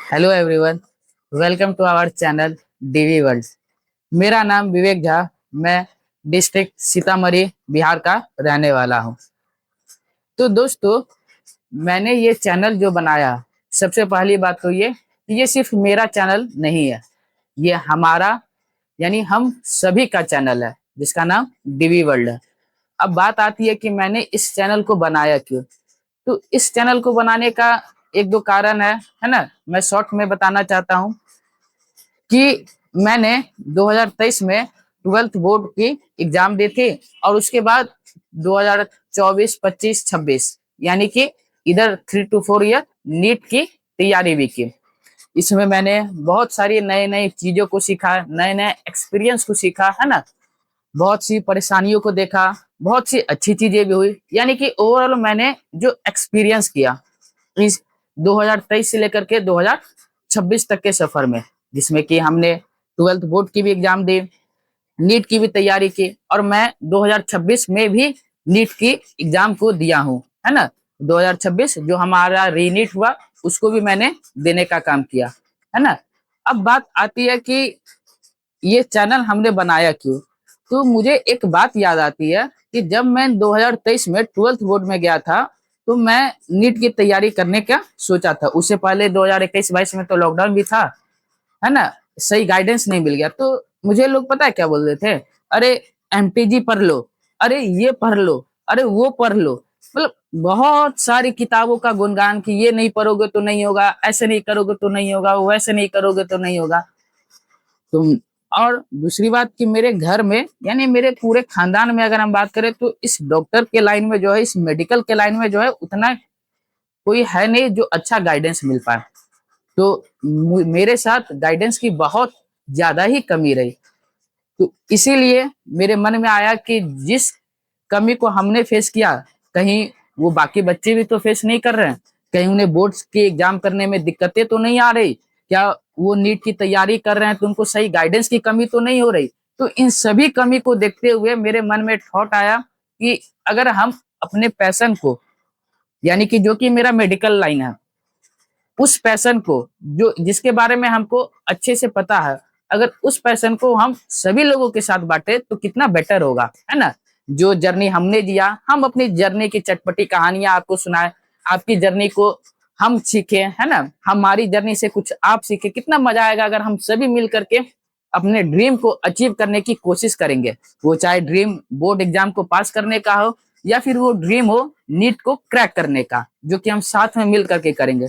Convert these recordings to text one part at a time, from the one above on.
Hello everyone, welcome to our channel DV world. मेरा नाम विवेक झा। मैं डिस्ट्रिक्ट सीतामढ़ी बिहार का रहने वाला हूँ। तो दोस्तों, मैंने ये चैनल जो बनाया, सबसे पहली बात तो ये सिर्फ मेरा चैनल नहीं है। ये हमारा यानी हम सभी का चैनल है, जिसका नाम डीवी वर्ल्ड है। अब बात आती है कि मैंने इस चैनल को बनाया क्यों। तो इस चैनल को बनाने का एक दो कारण है ना। मैं शॉर्ट में बताना चाहता हूँ कि मैंने 2023 में 12th बोर्ड की एग्जाम दी थी, और उसके बाद 2024, 25, 26 यानी कि इधर 3 to 4 ईयर नीट की तैयारी भी की। इसमें मैंने बहुत सारी नए नए चीजों को सीखा, नए नए एक्सपीरियंस को सीखा, है ना। बहुत सी परेशानियों को देखा, बहुत सी अच्छी चीजें भी हुई। यानी कि ओवरऑल मैंने जो एक्सपीरियंस किया इस 2023 से लेकर के 2026 तक के सफर में, जिसमें कि हमने 12th बोर्ड की भी एग्जाम दी, नीट की भी तैयारी की, और मैं 2026 में भी नीट की एग्जाम को दिया हूँ, है ना। 2026 जो हमारा रीनीट हुआ, उसको भी मैंने देने का काम किया, है ना। अब बात आती है कि ये चैनल हमने बनाया क्यों। तो मुझे एक बात याद आती है कि जब मैं 2023 में 12th बोर्ड में गया था, तो मैं नीट की तैयारी करने का सोचा था। उससे पहले 2021-22 में तो लॉकडाउन भी था, है ना। सही गाइडेंस नहीं मिल गया, तो मुझे लोग पता है क्या बोल रहे थे, अरे एमटीजी पढ़ लो, अरे ये पढ़ लो, अरे वो पढ़ लो। मतलब बहुत सारी किताबों का गुणगान कि ये नहीं पढ़ोगे तो नहीं होगा, ऐसे नहीं करोगे तो नहीं होगा, वैसे नहीं करोगे तो नहीं होगा। तुम और दूसरी बात कि मेरे घर में यानी मेरे पूरे खानदान में अगर हम बात करें, तो इस डॉक्टर के लाइन में जो है, इस मेडिकल के लाइन में जो है, उतना कोई है नहीं जो अच्छा गाइडेंस मिल पाए। तो मेरे साथ गाइडेंस की बहुत ज्यादा ही कमी रही। तो इसीलिए मेरे मन में आया कि जिस कमी को हमने फेस किया, कहीं वो बाकी बच्चे भी तो फेस नहीं कर रहे हैं, कहीं उन्हें बोर्ड्स की एग्जाम करने में दिक्कतें तो नहीं आ रही, क्या वो नीट की तैयारी कर रहे हैं तो उनको सही गाइडेंस की कमी तो नहीं हो रही। तो इन सभी कमी को देखते हुए मेरे मन में थॉट आया कि अगर हम अपने पैशन को, यानी कि जो कि मेरा मेडिकल लाइन है, उस पैशन को जो जिसके बारे में हमको अच्छे से पता है, अगर उस पैशन को हम सभी लोगों के साथ बांटे तो कितना बेटर होगा, है ना। जो जर्नी हमने जिया, हम अपनी जर्नी की चटपटी कहानियां आपको सुनाए, आपकी जर्नी को हम सीखे, है ना। हमारी जर्नी से कुछ आप सीखे, कितना मजा आएगा अगर हम सभी मिल करके अपने ड्रीम को अचीव करने की कोशिश करेंगे। वो चाहे ड्रीम बोर्ड एग्जाम को पास करने का हो, या फिर वो ड्रीम हो नीट को क्रैक करने का, जो कि हम साथ में मिल करके करेंगे।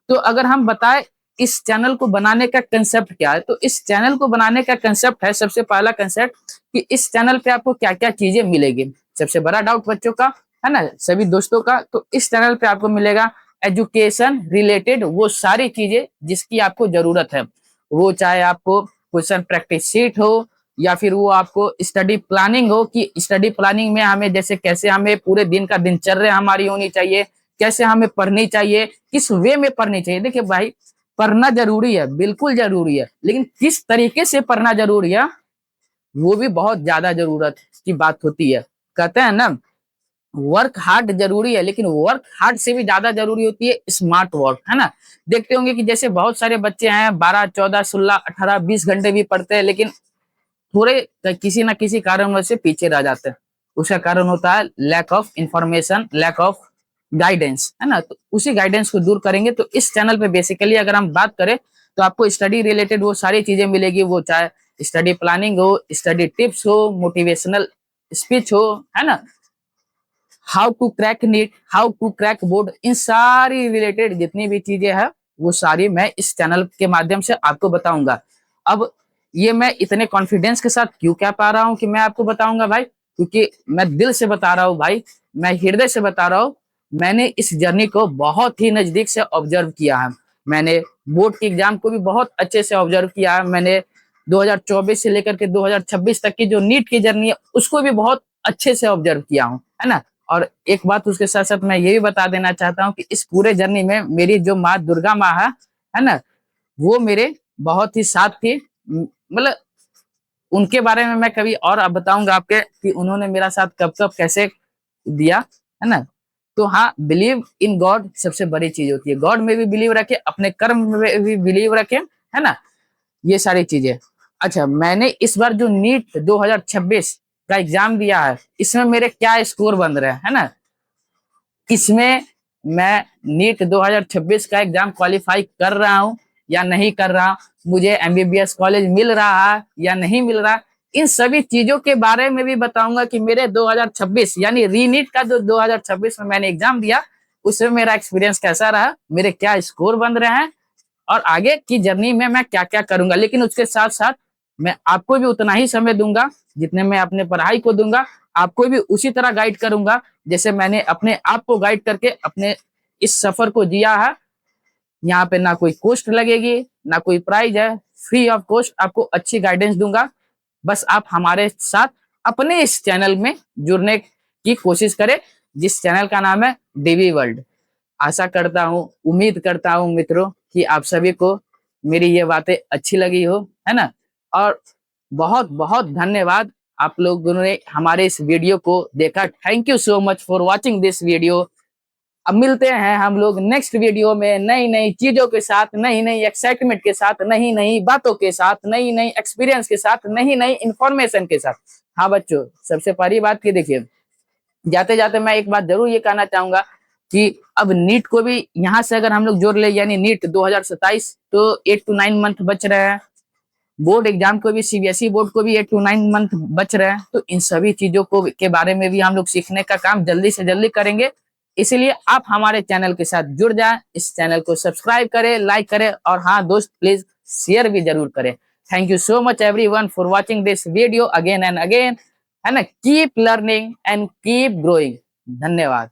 तो अगर हम बताएं इस चैनल को बनाने का कंसेप्ट क्या है, तो इस चैनल को बनाने का कंसेप्ट है, सबसे पहला कंसेप्ट कि इस चैनल पे आपको क्या क्या चीजें मिलेगी। सबसे बड़ा डाउट बच्चों का, है ना, सभी दोस्तों का, तो इस चैनल पे आपको मिलेगा एजुकेशन रिलेटेड वो सारी चीजें जिसकी आपको जरूरत है। वो चाहे आपको क्वेश्चन प्रैक्टिस शीट हो, या फिर वो आपको स्टडी प्लानिंग हो, कि स्टडी प्लानिंग में हमें जैसे कैसे हमें पूरे दिन का दिनचर्या हमारी होनी चाहिए, कैसे हमें पढ़नी चाहिए, किस वे में पढ़नी चाहिए। देखिए भाई, पढ़ना जरूरी है, बिल्कुल जरूरी है, लेकिन किस तरीके से पढ़ना जरूरी है, वो भी बहुत ज्यादा जरूरत की बात होती है। कहते हैं ना, वर्क हार्ड जरूरी है, लेकिन वर्क हार्ड से भी ज्यादा जरूरी होती है स्मार्ट वर्क, है ना। देखते होंगे कि जैसे बहुत सारे बच्चे हैं 12, 14, 16, 18, 20 घंटे भी पढ़ते हैं, लेकिन थोड़े किसी ना किसी कारण से पीछे रह जाते हैं। उसका कारण होता है lack of information, lack of guidance, है ना। तो उसी गाइडेंस को दूर करेंगे। तो इस चैनल पे बेसिकली अगर हम बात करें, तो आपको स्टडी रिलेटेड वो सारी चीजें मिलेगी। वो चाहे स्टडी प्लानिंग हो, स्टडी टिप्स हो, मोटिवेशनल स्पीच हो, है ना, how to crack NEET, how to crack board, इन सारी रिलेटेड जितनी भी चीजें हैं, वो सारी मैं इस चैनल के माध्यम से आपको बताऊंगा। अब ये मैं इतने कॉन्फिडेंस के साथ क्यों कह पा रहा हूँ कि मैं आपको बताऊंगा भाई, क्योंकि मैं दिल से बता रहा हूँ भाई, मैं हृदय से बता रहा हूँ। मैंने इस जर्नी को बहुत ही नजदीक से ऑब्जर्व किया है। मैंने बोर्ड की एग्जाम को भी बहुत अच्छे से ऑब्जर्व किया है। मैंने 2024 से लेकर के 2026 तक की जो नीट की जर्नी है, उसको भी बहुत अच्छे से ऑब्जर्व किया हूँ, है ना। और एक बात उसके साथ साथ मैं ये भी बता देना चाहता हूँ कि इस पूरे जर्नी में मेरी जो माँ दुर्गा माँ है ना, वो मेरे बहुत ही साथ थी। मतलब उनके बारे में मैं कभी और अब बताऊंगा आपके कि उन्होंने मेरा साथ कब कब कैसे दिया, है ना। तो हाँ, बिलीव इन गॉड सबसे बड़ी चीज होती है। गॉड में भी बिलीव रखे, अपने कर्म में भी बिलीव रखे, है ना, ये सारी चीजें। अच्छा, मैंने इस बार जो नीट 2026 का एग्जाम दिया है, इसमें मेरे क्या स्कोर बन रहे हैं, है ना। इसमें मैं नीट 2026 का एग्जाम क्वालिफाई कर रहा हूं या नहीं कर रहा, मुझे एमबीबीएस कॉलेज मिल रहा है या नहीं मिल रहा, इन सभी चीजों के बारे में भी बताऊंगा कि मेरे 2026 यानी रीनीट का जो 2026 में मैंने एग्जाम दिया, उसमें मेरा एक्सपीरियंस कैसा रहा, मेरे क्या स्कोर बन रहे हैं, और आगे की जर्नी में मैं क्या क्या करूंगा। लेकिन उसके साथ साथ मैं आपको भी उतना ही समय दूंगा जितने मैं अपने पढ़ाई को दूंगा, आपको भी उसी तरह गाइड करूंगा जैसे मैंने अपने आप को गाइड करके अपने इस सफर को जिया है। यहाँ पे ना कोई कॉस्ट लगेगी, ना कोई प्राइज है, फ्री ऑफ कॉस्ट आपको अच्छी गाइडेंस दूंगा। बस आप हमारे साथ अपने इस चैनल में जुड़ने की कोशिश करें, जिस चैनल का नाम है डीवी वर्ल्ड। आशा करता हूँ, उम्मीद करता हूँ मित्रों कि आप सभी को मेरी ये बातें अच्छी लगी हो, है ना। और बहुत बहुत धन्यवाद आप लोगों ने हमारे इस वीडियो को देखा। Thank you so much for watching this video. अब मिलते हैं हम लोग नेक्स्ट वीडियो में नई नई चीजों के साथ, नई नई एक्साइटमेंट के साथ, नई नई बातों के साथ, नई नई एक्सपीरियंस के साथ, नई नई इंफॉर्मेशन के साथ। हाँ बच्चों, सबसे पहली बात की देखिए, जाते जाते मैं एक बात जरूर ये कहना चाहूंगा कि अब नीट को भी यहाँ से अगर हम लोग जोड़ ले, यानी नीट 2027, तो 8 to 9 मंथ बच रहे हैं। बोर्ड एग्जाम को भी, सीबीएसई बोर्ड को भी 8 to 9 मंथ बच रहे हैं। तो इन सभी चीजों को के बारे में भी हम लोग सीखने का काम जल्दी से जल्दी करेंगे। इसीलिए आप हमारे चैनल के साथ जुड़ जाएं, इस चैनल को सब्सक्राइब करें, लाइक करें, और हाँ दोस्त, प्लीज शेयर भी जरूर करें। Thank you so much everyone for watching this video again and again, है ना। Keep learning and keep growing. धन्यवाद।